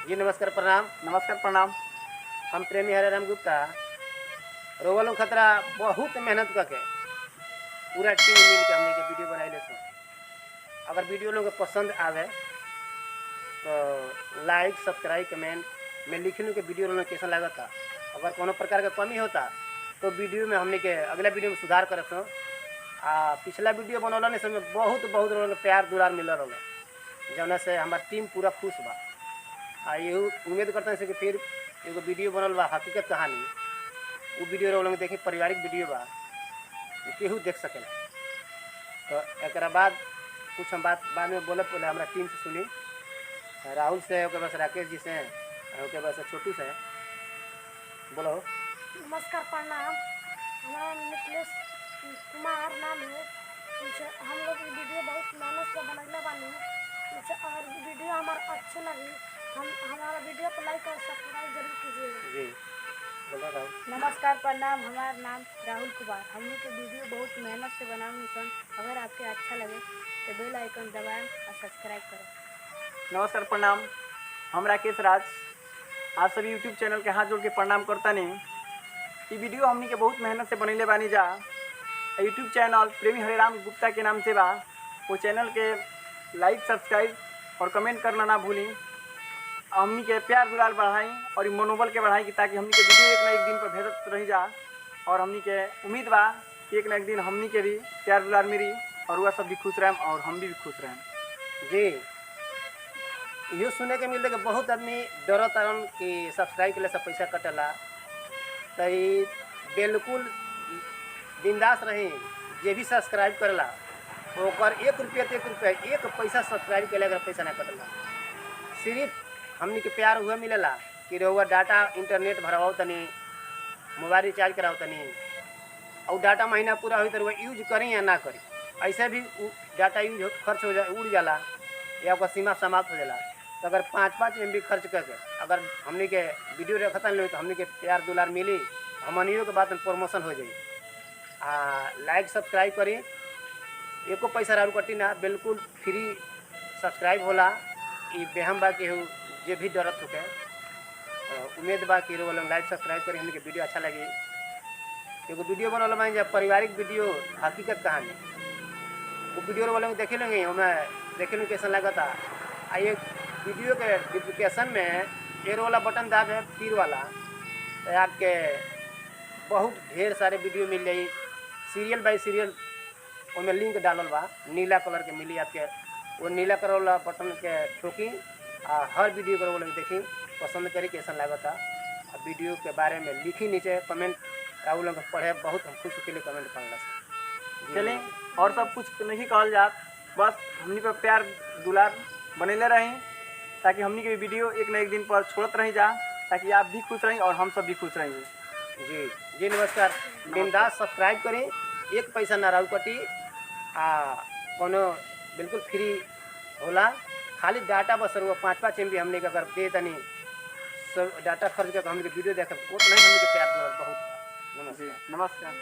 जी नमस्कार प्रणाम। नमस्कार प्रणाम। हम प्रेमी हरेराम गुप्ता रोवल खतरा बहुत मेहनत करके पूरा टीम मिल के हमने के वीडियो बनाइले छो। अगर वीडियो लोग के पसंद आवे तो लाइक सब्सक्राइब कमेंट में लिखने के वीडियो लोग कैसा लगता। अगर कोनो प्रकार का कमी होता तो वीडियो में हमने के अगला वीडियो में सुधार करत हो। पिछला वीडियो बनौला समय बहुत बहुत लोगों के प्यार दुलार मिल रहा जौना से हमार टीम पूरा खुश बा। ये उम्मीद करते हैं कि फिर एगो वीडियो बनल बा हकीकत कहानी वो वीडियो लोग देखी पारिवारिक वीडियो बा केहू देख सकेला। तो एक बाद कुछ हम बात बाद में बोले पहले हमारा टीम से सुनी राहुल से ओके बस राकेश जी से ओके बस छोटू से बोलो। नमस्कार प्रणाम। हमारा निखिलेश कुमार नाम है। हम लोग वीडियो बहुत मेहनत से बनैले बानी और वीडियो हमारा अच्छे लगी हम हमारा वीडियो को लाइक और सब्सक्राइब जरूर कीजिएगा। जी बोलो राहुल। नमस्कार प्रणाम। हमारा नाम राहुल कुमार। हम लोग के वीडियो बहुत मेहनत से बनाने सन। अगर आपके अच्छा लगे तो बेल आइकन दबाएं और सब्सक्राइब करें। नमस्कार प्रणाम। हम राकेश राज आप सभी यूट्यूब चैनल के हाथ जोड़ के प्रणाम करता नहीं। ये वीडियो हमनी के बहुत मेहनत से बनैले बानी जा। यूट्यूब चैनल प्रेमी हरेराम गुप्ता के नाम से बा। वो चैनल के लाइक सब्सक्राइब और कमेंट करना ना भूली। हमनी के प्यार दुलार बढ़ाई और मनोबल के बढ़ाई ताकि हमनी के वीडियो एक न एक दिन पर भेजत रही जा। और हमनी के उम्मीद बा कि एक न एक दिन हमनी के भी प्यार दुलार मिली और वह सब भी खुश रहें और हम भी खुश रहें। जी यो सुने के मिलते कि बहुत आदमी डरत आन कि सब्सक्राइब के लिए सब पैसा कटेला। तो बिल्कुल बिंदास रही जे भी सब्सक्राइब करेला ओकर 1 रुपया तो 1 रुपया 1 पैसा सब्सक्राइब के लिए अगर पैसा ना कटेला। सिर्फ हमनी के प्यार हुआ मिलेला कि रहुआ डाटा इंटरनेट भरवाओ तनी मोबाइल रिचार्ज कराओ तनी और डाटा महीना पूरा हुई तो रहुआ यूज करी या ना करी। ऐसे भी डाटा यूज खर्च हो जा उड़ जाला या ओकर सीमा समाप्त हो जाला। तो अगर 5-5 MB खर्च करके अगर हमनी के वीडियो रखता नहीं तो हमनी के प्यार दुलार मिली हमनियों के बाद में प्रमोशन हो जाई। लाइक सब्सक्राइब करी एको पैसा राउर कटी ना बिल्कुल फ्री सब्सक्राइब होला। ये बेहम बा कि जे भी डरत होके उम्मीद बा कि वो लोग लाइक सब्सक्राइब करी हमनी के वीडियो अच्छा लगी। एगो वीडियो बनल बा जब पारिवारिक वीडियो हकीकत कहानी वो वीडियो वो लोग देखे लेंगे हमें देखे लेंगे कैसा लगा था। ये वीडियो के नोटिफिकेशन में एरो वाला बटन दाब है तीर वाला तो आपके बहुत ढेर सारे वीडियो मिल जाई सीरियल बाई सीरियल उनमें लिंक डालल बा नीला कलर के मिली आपके वो नीला कलर वाला बटन के ठोकी हर वीडियो को वो लोग देखी पसंद करी कैसा लगता। वीडियो के बारे में लिखी नीचे कमेंट राहुल लोग पढ़े बहुत हम खुश के लिए कमेंट पढ़ला। चलें और सब कुछ नहीं कहल जात बस हमनी पर प्यार दुलार बनैले रही ताकि हमनी के वीडियो एक न एक दिन पर छोड़त रही जा ताकि आप भी खुश रहें और हम सब भी खुश रहेंगे। जी जी नमस्कार। बिंदास सब्सक्राइब करें 1 पैसा ना राउर कटी कोनो बिल्कुल फ्री होला। खाली डाटा बस वो 5-5 MB हमने के अगर दे तनी सब डाटा खर्च करके हमने वीडियो देख उतना ही हमने के प्यार बहुत। नमस्कार। नमस्कार।